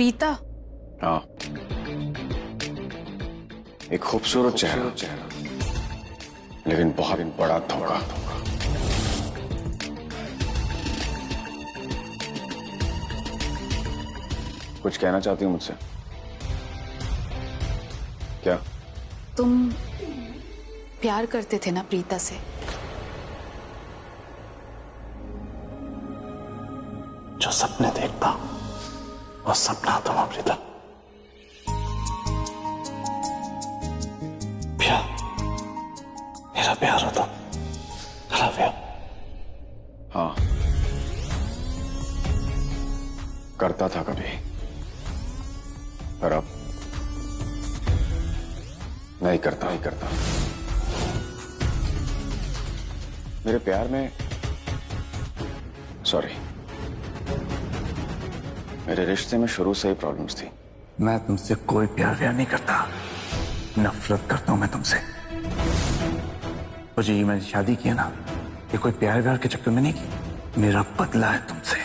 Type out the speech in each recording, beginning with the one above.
प्रीता? हाँ, एक खूबसूरत चेहरा, लेकिन बहुत बड़ा धोखा। कुछ कहना चाहती हूँ मुझसे? क्या? तुम प्यार करते थे ना प्रीता से? जो सपने देखता वो सपना था प्रीता। प्यार, मेरा प्यार होता। हाँ, करता था कभी, पर अब नहीं करता। मेरे प्यार में, सॉरी, मेरे रिश्ते में शुरू से ही प्रॉब्लम्स थी। मैं तुमसे कोई प्यार व्यार नहीं करता, नफरत करता हूं मैं तुमसे। मुझे ये मैंने शादी की है ना, ये कोई प्यार व्यार के चक्कर में नहीं की, मेरा बदला है तुमसे।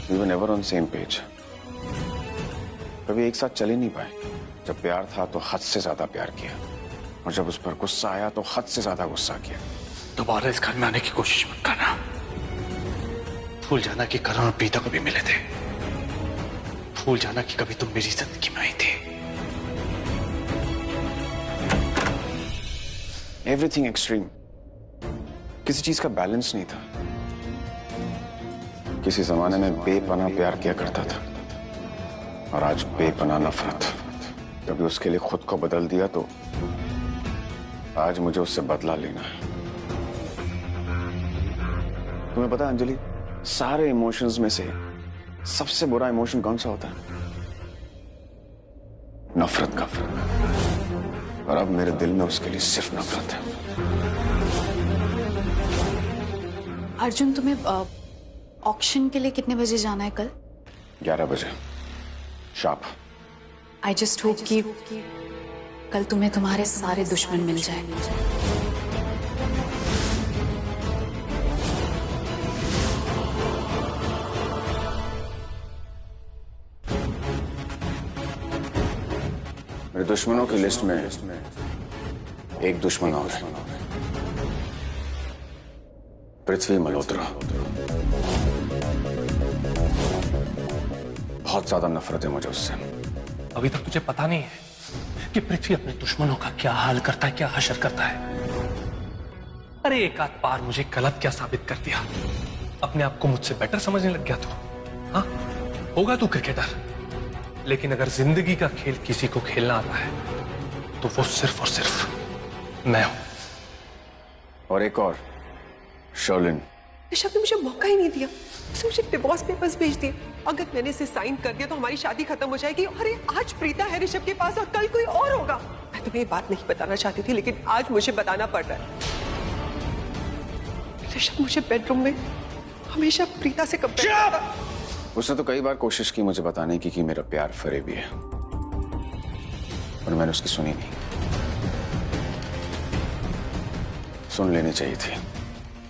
We were never on same page। कभी एक साथ चल ही नहीं पाए। जब प्यार था तो हद से ज्यादा प्यार किया, और जब उस पर गुस्सा आया तो हद से ज्यादा गुस्सा किया। दोबारा इस घर में आने की कोशिश मत करना। भूल जाना कि करण और प्रीता को भी मिले थे। भूल जाना कि कभी तुम मेरी जिंदगी में आई थी। एवरीथिंग एक्सट्रीम, किसी चीज का बैलेंस नहीं था। किसी जमाने में बेपनाह प्यार किया करता था, और आज बेपनाह नफरत। कभी उसके लिए खुद को बदल दिया तो आज मुझे उससे बदला लेना है। तुम्हें पता है अंजलि, सारे इमोशंस में से सबसे बुरा इमोशन कौन सा होता है? नफरत का। और अब मेरे दिल में उसके लिए सिर्फ नफरत है। अर्जुन, तुम्हें ऑक्शन के लिए कितने बजे जाना है कल? 11 बजे शार्प। आई जस्ट होप कि कल तुम्हें तुम्हारे सारे दुश्मन मिल जाए। मेरे दुश्मनों की लिस्ट में एक दुश्मन और है, पृथ्वी मल्होत्रा। बहुत ज्यादा नफरत है मुझे उससे। अभी तक तुझे पता नहीं है कि पृथ्वी अपने दुश्मनों का क्या हाल करता है, क्या हशर करता है। अरे एक आध बार मुझे गलत क्या साबित कर दिया, अपने आप को मुझसे बेटर समझने लग गया तू। हाँ, होगा तू क्रिकेटर, लेकिन अगर जिंदगी का खेल किसी को खेलना आता है तो वो सिर्फ और सिर्फ मैं हूं। और एक और, शर्लिन। ऋषभ ने मुझे मौका ही नहीं दिया। उसने मुझे डिवोर्स पेपर्स भेज दिए। अगर मैंने इसे साइन कर दिया तो हमारी शादी खत्म हो जाएगी। अरे आज प्रीता है ऋषभ के पास और कल कोई और होगा। मैं तुम्हें ये बात नहीं बताना चाहती थी, लेकिन आज मुझे बताना पड़ रहा है। ऋषभ मुझे बेडरूम में हमेशा प्रीता से कंपेयर करता। उसने तो कई बार कोशिश की मुझे बताने की कि मेरा प्यार फरेबी है, पर मैंने उसकी सुनी नहीं। सुन लेनी चाहिए थी,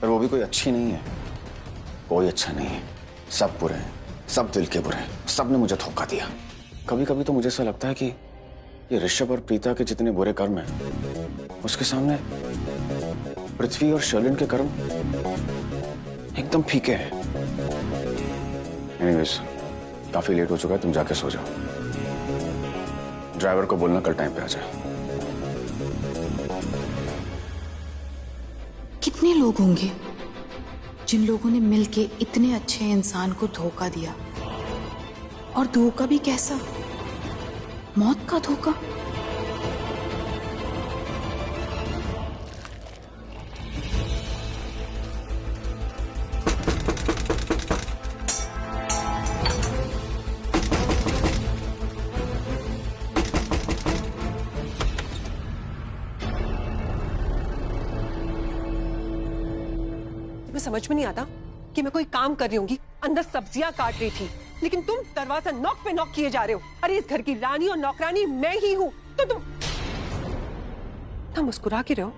पर वो भी कोई अच्छी नहीं है। कोई अच्छा नहीं है, सब बुरे हैं, सब दिल के बुरे हैं। सब ने मुझे धोखा दिया। कभी कभी तो मुझे ऐसा लगता है कि ये ऋषभ और प्रीता के जितने बुरे कर्म हैं, उसके सामने पृथ्वी और शर्लिन के कर्म एकदम फीके हैं। एनीवेज, काफी लेट हो चुका है, तुम जाके सो जाओ। ड्राइवर को बोलना कल टाइम पे आ जाए। कितने लोग होंगे जिन लोगों ने मिलके इतने अच्छे इंसान को धोखा दिया, और धोखा भी कैसा, मौत का धोखा। समझ में नहीं आता कि मैं कोई काम कर रही होंगी, अंदर सब्जियां काट रही थी, लेकिन तुम दरवाजा नॉक पे नॉक किए जा रहे हो। अरे इस घर की रानी और नौकरानी मैं ही हूं, तो तुम मुस्कुरा के रहो,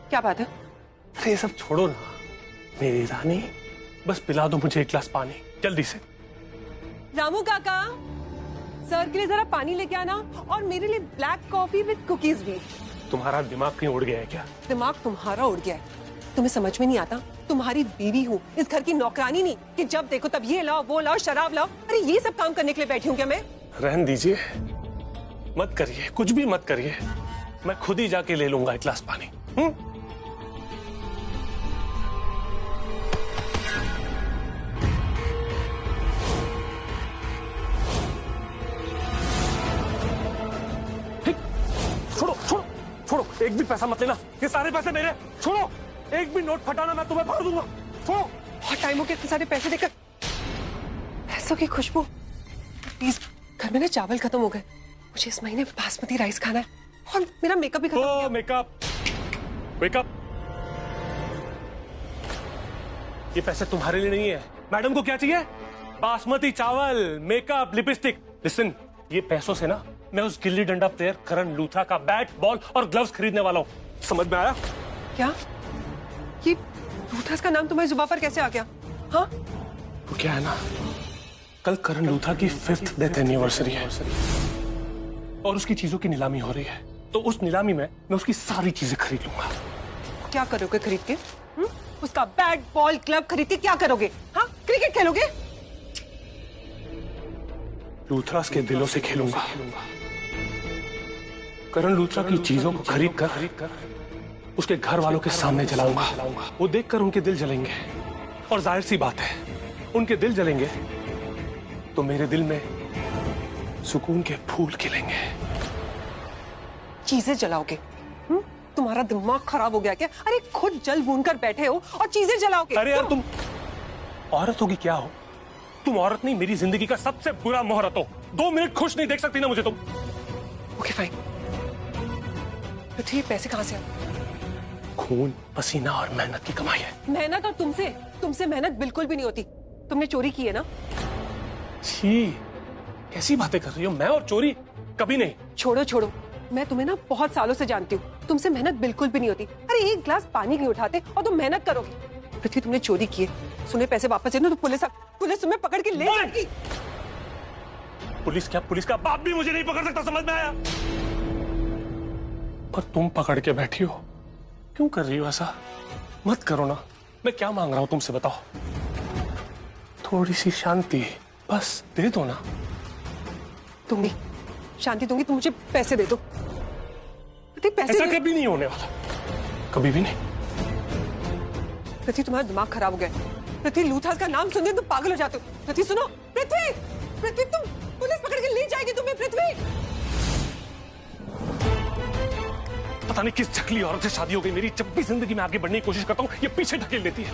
क्या बात है? अरे ये सब छोड़ो ना मेरी रानी, बस पिला दो मुझे एक गिलास पानी जल्दी से। रामू काका, सर के लिए जरा पानी लेके आना और मेरे लिए ब्लैक कॉफी विद कुकीज भी। तुम्हारा दिमाग कहीं उड़ गया है क्या? दिमाग तुम्हारा उड़ गया है, तुम्हें समझ में नहीं आता? तुम्हारी बीवी हूँ, इस घर की नौकरानी नहीं कि जब देखो तब ये लाओ वो लाओ शराब लाओ। अरे ये सब काम करने के लिए बैठी हूँ क्या मैं? रहने दीजिए, मत करिए, कुछ भी मत करिए, मैं खुद ही जाके ले लूंगा एक गिलास पानी। छोड़ो छोड़ो छोड़ो, एक भी पैसा मत लेना, ये सारे पैसे मेरे। छोड़ो, एक भी नोट फटाना, मैं तुम्हें फाड़ दूंगा। छोड़ो। बहुत टाइम हो गया इतने सारे पैसे देकर। पैसों की खुशबू। प्लीज, घर में ना चावल खत्म हो गए, मुझे इस महीने बासमती राइस खाना है और मेरा मेकअप भी खत्म हो गया। मेकअप, मेकअप, ये पैसे तुम्हारे लिए नहीं है। मैडम को क्या चाहिए? बासमती चावल, मेकअप, लिपस्टिक। लिसन, ये पैसों से ना मैं उस गिल्ली डंडा प्लेयर करण लूथरा का बैट, बॉल और ग्लव्स खरीदने वाला हूँ। समझ में आया? क्या? ये लूथरा का नाम तुम्हारी जुबान पर कैसे आ गया? हाँ? वो क्या है ना, कल करण लूथरा की 5th डेथ एनिवर्सरी है और उसकी चीजों की नीलामी हो रही है, तो उस नीलामी में मैं उसकी सारी चीजें खरीद लूंगा। क्या करोगे खरीद के? उसका बैट, बॉल, क्लब खरीद के क्या करोगे? हाँ, क्रिकेट खेलोगे? लूथरास के दिलों से खेलूंगा। करण लूथरा की चीजों को खरीद कर उसके घर वालों के सामने जलाऊंगा। वो देखकर उनके दिल जलेंगे और जाहिर सी बात है, उनके दिल जलेंगे तो मेरे दिल में सुकून के फूल खिलेंगे। चीजें जलाओगे? तुम्हारा दिमाग खराब हो गया क्या? अरे खुद जल भून कर बैठे हो और चीजें जलाओगे? अरे यार, तुम औरत होगी क्या हो? तुम औरत नहीं, मेरी जिंदगी का सबसे बुरा मुहूर्त हो। 2 मिनट खुश नहीं देख सकती ना मुझे तुम? Okay fine. पृथ्वी, पैसे कहाँ से आए? खून, पसीना और मेहनत की कमाई है। मेहनत? और तुमसे मेहनत बिल्कुल भी नहीं होती। तुमने चोरी की है ना? छी, कैसी बातें कर रही हो? मैं और चोरी? कभी नहीं। छोड़ो, मैं तुम्हें ना बहुत सालों से जानती हूँ, तुमसे मेहनत बिल्कुल भी नहीं होती। अरे एक गिलास पानी नहीं उठाते और तुम मेहनत करोगे। पृथ्वी, तुमने चोरी की है, सुने पैसे वापस देना तो पुलिस तुम्हें पकड़ के ले जाएगी। पुलिस क्या? पुलिस का बाप भी मुझे नहीं पकड़ सकता, समझ में आया? पर तुम पकड़ के बैठी हो, क्यों कर रही हो ऐसा? मत करो ना। मैं क्या मांग रहा हूं तुमसे, बताओ? थोड़ी सी शांति बस दे दो ना। दूंगी, शांति दूंगी, तुम मुझे पैसे दे दो। पैसे ऐसा कभी नहीं होने वाला, कभी भी नहीं। पृथ्वी, तुम्हारा दिमाग खराब हो गया। पृथ्वी, लूथरास का नाम सुनते तुम पागल हो जाते हो। पृथ्वी सुनो, पृथ्वी, तुम पुलिस पकड़ के ले जाएगी तुम्हें। पृथ्वी, पता नहीं किस चकली औरत से शादी हो गई मेरी। जब भी जिंदगी में आगे बढ़ने की कोशिश करता हूँ, ये पीछे ढकेल देती है।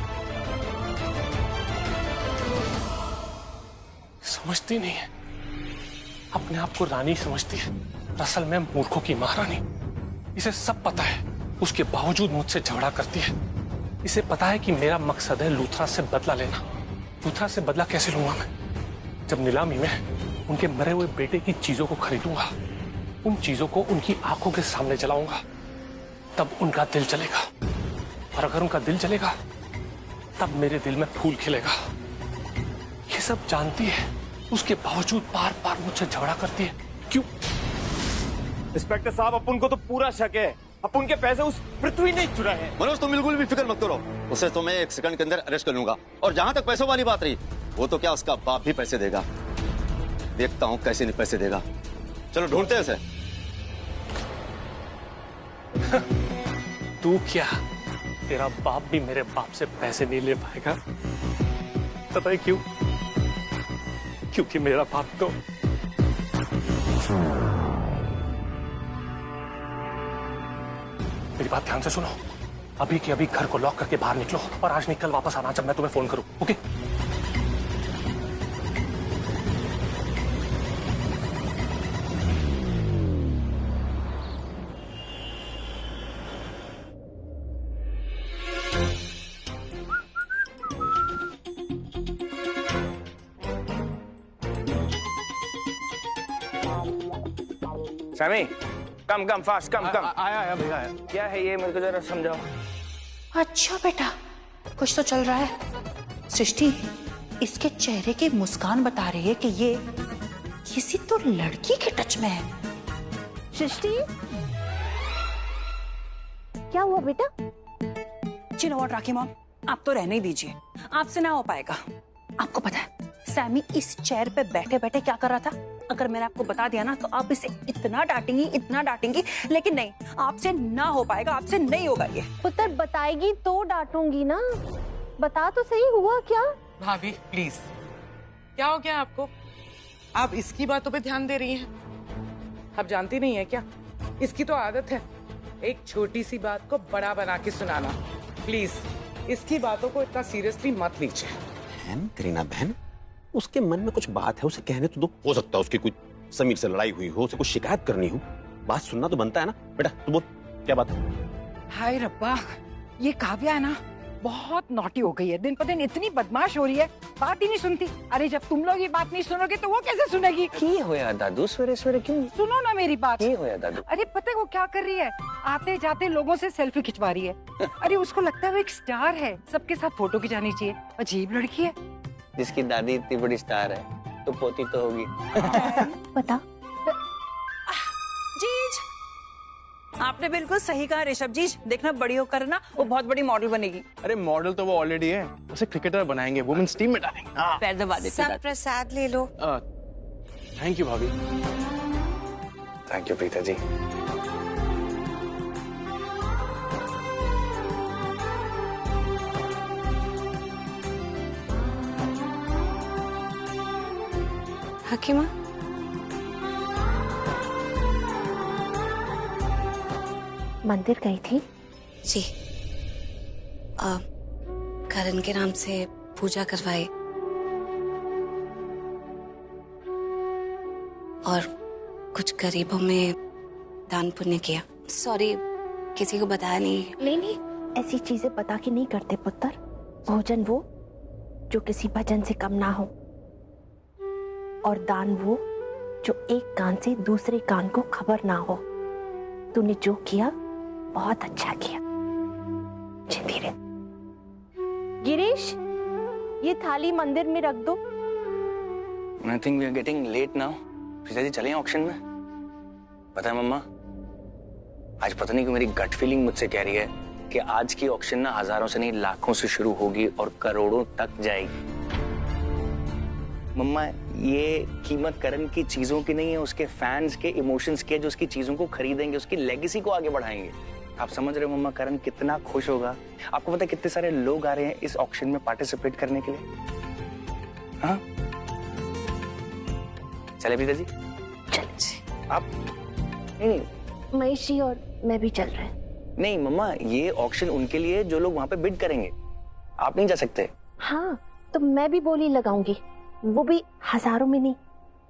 समझती नहीं है, अपने आप को रानी समझती है, असल में मूर्खों की महारानी। इसे सब पता है, उसके बावजूद मुझसे झगड़ा करती है। इसे पता है कि मेरा मकसद है लूथरा से बदला लेना। लूथरा से बदला कैसे लूंगा मैं? जब नीलामी में उनके मरे हुए बेटे की चीजों को खरीदूंगा, उन चीजों को उनकी आंखों के सामने जलाऊंगा, तब उनका दिल जलेगा। और अगर उनका दिल जलेगा, तब मेरे दिल में फूल खिलेगा। ये सब जानती है, उसके बावजूद बार बार मुझसे झगड़ा करती है। क्यों? इंस्पेक्टर साहब, अपन को तो पूरा शक है, अपन के पैसे उस पृथ्वी ने चुराए हैं। मनोज, तुम बिल्कुल भी फिक्र मत करो, उसे तो मैं 1 सेकंड के अंदर अरेस्ट कर लूंगा। और जहां तक पैसों वाली बात रही, वो तो क्या उसका बाप भी पैसे देगा। देखता हूं कैसे नहीं पैसे देगा। चलो ढूंढते हैं उसे। तू क्या, तेरा बाप भी मेरे बाप से पैसे नहीं ले पाएगा। पता है क्यों? क्योंकि मेरा बाप तो मेरी बात ध्यान से सुनो। अभी के अभी घर को लॉक करके बाहर निकलो और आज नहीं कल वापस आना जब मैं तुम्हें फोन करूं। ओके? समी, कम फास्ट, कम। आया भैया आया। क्या है ये, मेरे को जरा समझाओ। अच्छा बेटा, कुछ तो चल रहा है। सृष्टि, इसके चेहरे की मुस्कान बता रही है कि ये किसी तो लड़की के टच में है। सृष्टि, क्या हुआ बेटा? चिल और राखी मॉम, आप तो रहने ही दीजिए, आपसे ना हो पाएगा। आपको पता है सैमी इस चेयर पे बैठे बैठे क्या कर रहा था? अगर मैंने आपको बता दिया ना तो आप इसे इतना डांटेंगी, लेकिन नहीं, आपसे ना हो पाएगा, आपसे नहीं होगा ये। पुत्र बताएगी तो डांटूंगी ना, बता तो सही हुआ क्या? भाभी प्लीज, क्या हो गया आपको? आप इसकी बातों पे ध्यान दे रही हैं? आप जानती नहीं है क्या, इसकी तो आदत है एक छोटी सी बात को बड़ा बना के सुनाना। प्लीज इसकी बातों को इतना सीरियसली मत लीजिए। बहन, करीना बहन, उसके मन में कुछ बात है, उसे कहने तो दो। हो सकता है उसकी कोई समीर से लड़ाई हुई हो, उसे कुछ शिकायत करनी हो, बात सुनना तो बनता है ना। बेटा तू बोल, क्या बात है? हाय रब्बा, ये काव्या है ना बहुत नॉटी हो गई है, दिन पर दिन इतनी बदमाश हो रही है, बात ही नहीं सुनती। अरे जब तुम लोग ये बात नहीं सुनोगे तो वो कैसे सुनेगी? की होया दादू, सवेरे सवेरे क्यों? सुनो ना मेरी बात। की होया दादू? अरे पता है वो क्या कर रही है? आते जाते लोगों से सेल्फी खिंचवा रही है। अरे उसको लगता है वो एक स्टार है, सबके साथ फोटो खिंचानी चाहिए। अजीब लड़की है। जिसकी दादी इतनी बड़ी स्टार है तो पोती तो होगी। बता। जीज, आपने बिल्कुल सही कहा ऋषभ जी, देखना बड़ी होकर ना वो बहुत बड़ी मॉडल बनेगी। अरे मॉडल तो वो ऑलरेडी है, उसे क्रिकेटर बनाएंगे, वुमेन्स टीम में डालेंगे। पैर दबा देते। सब प्रसाद ले लो। थैंक यू भाभी। Thank you Preeta ji. हकीमा, मंदिर गई थी? जी, करण के नाम से पूजा करवाई और कुछ गरीबों में दान पुण्य किया। सॉरी, किसी को बताया नहीं। नहीं, ऐसी चीजें बता के नहीं करते पुत्र। भोजन वो जो किसी भजन से कम ना हो, और दान वो जो एक कान से दूसरे कान को खबर ना हो। तूने जो किया बहुत अच्छा किया। धीरे। गिरीश, ये थाली मंदिर में रख दो। I think we are getting late now. Preeta ji चलें ऑक्शन में? पता है मम्मा, आज पता नहीं क्यों मेरी गट फीलिंग मुझसे कह रही है कि आज की ऑक्शन ना हजारों से नहीं लाखों से शुरू होगी और करोड़ों तक जाएगी। मम्मा, ये कीमत करण की चीजों की नहीं है, उसके फैंस के इमोशंस की है, जो उसकी चीजों को खरीदेंगे, उसकी लेगेसी को आगे बढ़ाएंगे। आप समझ रहे हो मम्मा, करण कितना खुश होगा? आपको पता है कितने सारे लोग आ रहे हैं इस ऑक्शन में पार्टिसिपेट करने के लिए? हाँ चले प्रीता जी? चल आप नहीं, महेश जी और मैं भी चल रहे हैं। नहीं मम्मा, ये ऑक्शन उनके लिए जो लोग वहां पे बिड करेंगे, आप नहीं जा सकते। हाँ, तो मैं भी बोली लगाऊंगी, वो भी हजारों में नहीं,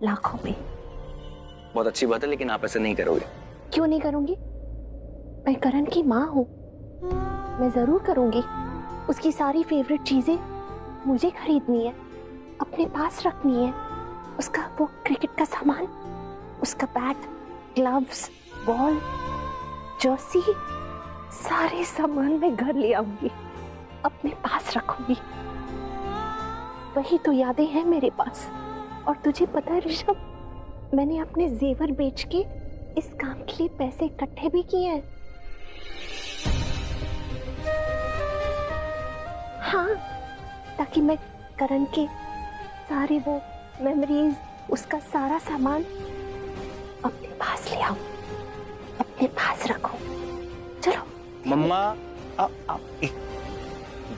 लाखों में। बहुत अच्छी बात है, लेकिन आप ऐसे नहीं करोगे। क्यों नहीं करूंगी? मैं करण की माँ हूँ, मैं जरूर करूंगी। उसकी सारी फेवरेट चीजें मुझे खरीदनी है, अपने पास रखनी है। उसका वो क्रिकेट का सामान, उसका बैट, ग्लव्स, बॉल, जर्सी, सारे सामान मैं घर ले आऊंगी, अपने पास रखूंगी। वही तो यादें हैं मेरे पास। और तुझे पता है ऋषभ, मैंने अपने जेवर बेच के इस काम के लिए पैसे इकट्ठे भी किए हैं। हाँ, ताकि मैं करण के सारे वो मेमोरीज, उसका सारा सामान अपने पास ले आऊं, अपने पास रखूं। चलो मम्मा,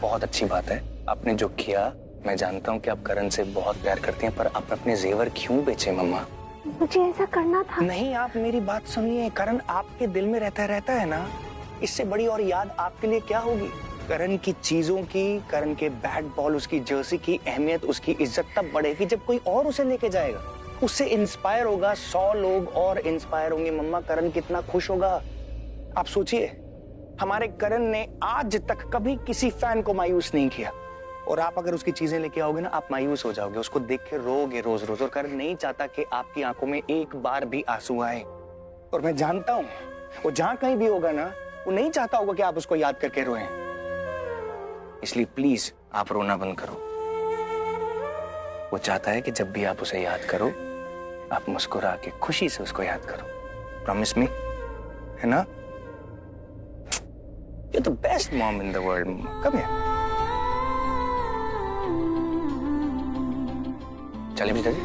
बहुत अच्छी बात है आपने जो किया। मैं जानता हूँ कि आप करण से बहुत प्यार करती हैं, पर आप अपने जेवर क्यों बेचे मम्मा? मुझे ऐसा करना था। नहीं, आप मेरी बात सुनिए। करण आपके दिल में रहता है ना, इससे बड़ी और याद आपके लिए क्या होगी? करण की चीजों की, करण के बैट बॉल, उसकी जर्सी की अहमियत, उसकी इज्जत तब बढ़ेगी जब कोई और उसे लेके जाएगा, उससे इंस्पायर होगा। 100 लोग और इंस्पायर होंगे मम्मा। करण कितना खुश होगा आप सोचिए। हमारे करण ने आज तक कभी किसी फैन को मायूस नहीं किया, और आप अगर उसकी चीजें लेके आओगे ना, आप मायूस हो जाओगे, उसको देख के रोगे रोज रोज। और करण नहीं चाहता कि आपकी आंखों में एक बार भी आंसू आए। और मैं जानता हूं वो जहां कहीं भी होगा ना, वो नहीं चाहता होगा कि आप उसको याद करके रोएं। इसलिए प्लीज आप रोना बंद करो। वो चाहता है कि जब भी आप उसे याद करो, आप मुस्कुरा के खुशी से उसको याद करो। प्रॉमिस मी, है ना? You're the best mom in the world. Come here. चलिए पिताजी।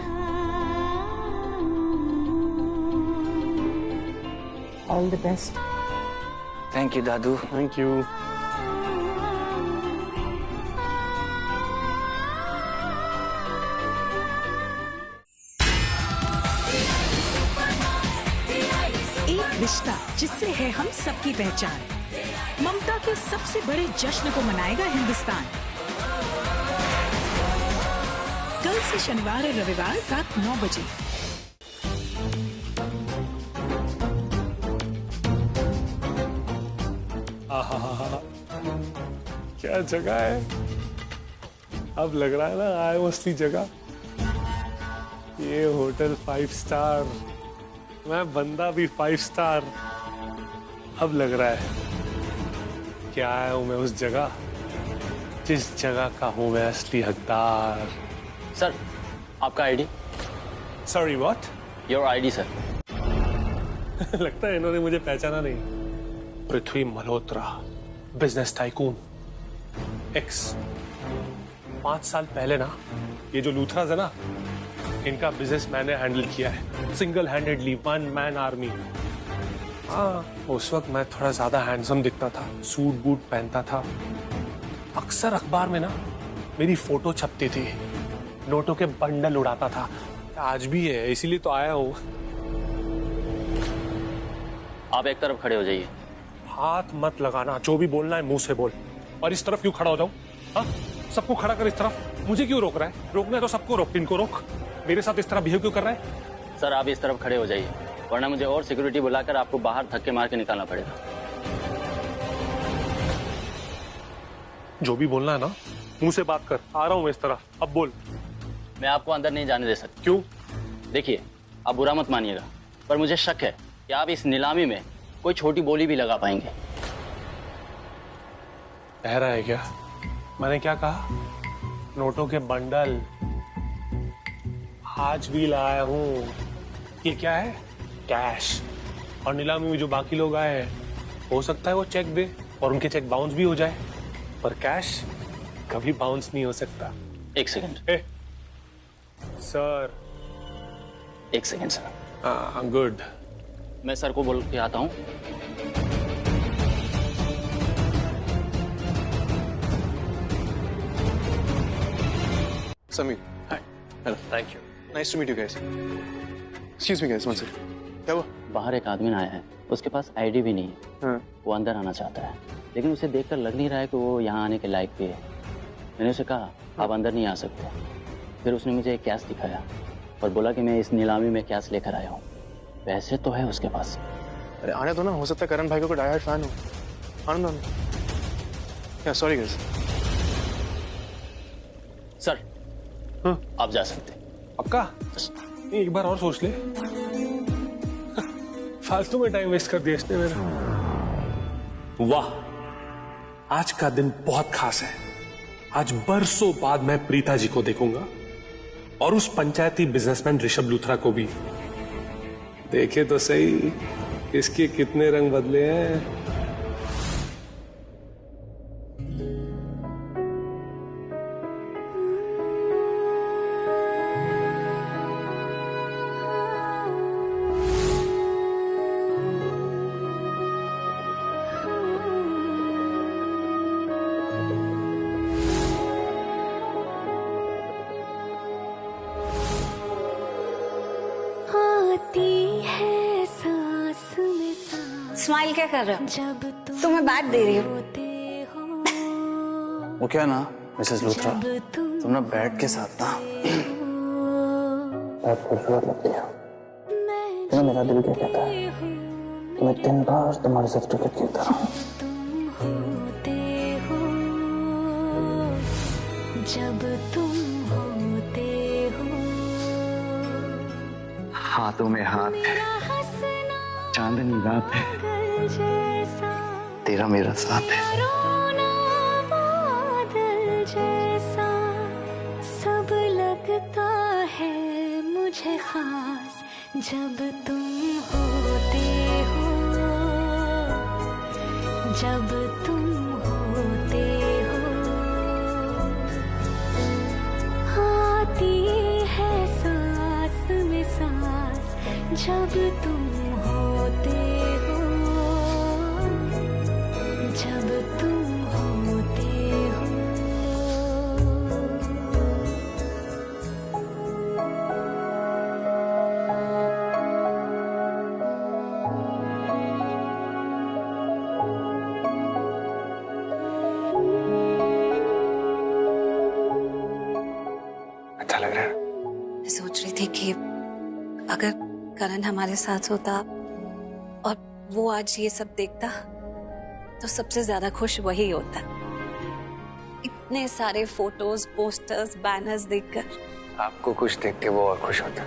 All the best. Thank you, Dadu. Thank you. एक रिश्ता जिससे है हम सबकी पहचान। ममता के सबसे बड़े जश्न को मनाएगा हिंदुस्तान। कल से शनिवार और रविवार रात 9 बजे। क्या जगह है, अब लग रहा है ना आए असली जगह। ये होटल 5 स्टार, मैं बंदा भी 5 स्टार। अब लग रहा है क्या आया हूं मैं उस जगह जिस जगह का हूं मैं असली हकदार। सर, आपका ID. Sorry, what? Your ID sir. लगता है इन्होंने मुझे पहचाना नहीं। पृथ्वी मल्होत्रा, बिजनेस टाइकून, एक्स। 5 साल पहले ना ये जो लूथरास है ना, इनका बिजनेस मैंने हैंडल किया है सिंगल हैंडेडली, 1 मैन आर्मी। हाँ, उस वक्त मैं थोड़ा ज्यादा हैंडसम दिखता था, सूट बूट पहनता था। अक्सर अखबार में ना मेरी फोटो छपती थी, नोटों के बंडल उड़ाता था। आज भी है, इसीलिए तो आया हूँ। आप एक तरफ खड़े हो जाइए। हाथ मत लगाना, जो भी बोलना है मुंह से बोल। और इस तरफ क्यों खड़ा हो जाऊं? हाँ, सबको खड़ा कर इस तरफ। मुझे क्यों रोक रहा है? रोकना है तो सबको रोक, इनको रोक। मेरे साथ इस तरह बिहेव क्यों कर रहा है? सर, आप इस तरफ खड़े हो जाइए, वरना मुझे और सिक्योरिटी बुलाकर आपको बाहर धक्के मार के निकालना पड़ेगा। जो भी बोलना है ना मुंह से बात कर। आ रहा हूं मैं इस तरफ, अब बोल। मैं आपको अंदर नहीं जाने दे सकता। क्यों? देखिए, आप बुरा मत मानिएगा, पर मुझे शक है कि आप इस नीलामी में कोई छोटी बोली भी लगा पाएंगे। कह रहा है क्या? मैंने क्या कहा? नोटों के बंडल आज भी लाया हूं। ये क्या है? कैश। और नीलामी में जो बाकी लोग आए हैं, हो सकता है वो चेक दे और उनके चेक बाउंस भी हो जाए, पर कैश कभी बाउंस नहीं हो सकता। 1 सेकंड। सर। 1 second sir. हाँ, गुड। मैं सर को बोल के आता हूँ। Samir, hi. Hello. Thank you. Nice to meet you guys. Excuse me guys, one second. क्या हुआ? बाहर एक आदमी आया है, उसके पास आईडी भी नहीं है। हाँ। वो अंदर आना चाहता है, लेकिन उसे देखकर लग नहीं रहा है कि वो यहाँ आने के लायक भी है। मैंने उसे कहा, आप अंदर नहीं आ सकते। फिर उसने मुझे एक कैश दिखाया और बोला कि मैं इस नीलामी में कैश लेकर आया हूँ। पैसे तो है उसके पास। अरे आने दो ना, हो सकता है करण भाई को डाई हार्ड फैन हो। आने दो। क्या? Sorry guys. सर, आप जा सकते। पक्का? नहीं, एक बार और सोच ले। फालतू में टाइम वेस्ट कर दिया इसने मेरा। वाह, आज का दिन बहुत खास है। आज बरसों बाद मैं प्रीता जी को देखूंगा और उस पंचायती बिजनेसमैन ऋषभ लूथरा को भी। देखे तो सही इसके कितने रंग बदले हैं। स्माइल क्या कर रहे हो? तुम्हें बात दे रही हूँ। वो क्या ना मिसेस लूथरा, तुम ना बैट के साथ ना बहुत खूबसूरत लगती हो। तुम्हें मेरा दिल क्या कहता है कि मैं दिन भर तुम्हारे साथ क्रिकेट खेलता रहूं। जब तुम होते हो, हाथों में हाथ है, चांदनी रात है, तेरा मेरा साथ है। बादल जैसा सब लगता है मुझे खास जब तुम होते हो, जब तुम होते हो। आती है सांस में सांस जब तुम होते हो, जब तुम होते हो। अच्छा लग रहा है। मैं सोच रही थी कि अगर करण हमारे साथ होता और वो आज ये सब देखता तो सबसे ज्यादा खुश वही होता। इतने सारे फोटोज, पोस्टर्स, बैनर्स देखकर आपको खुश देख के वो और खुश होता।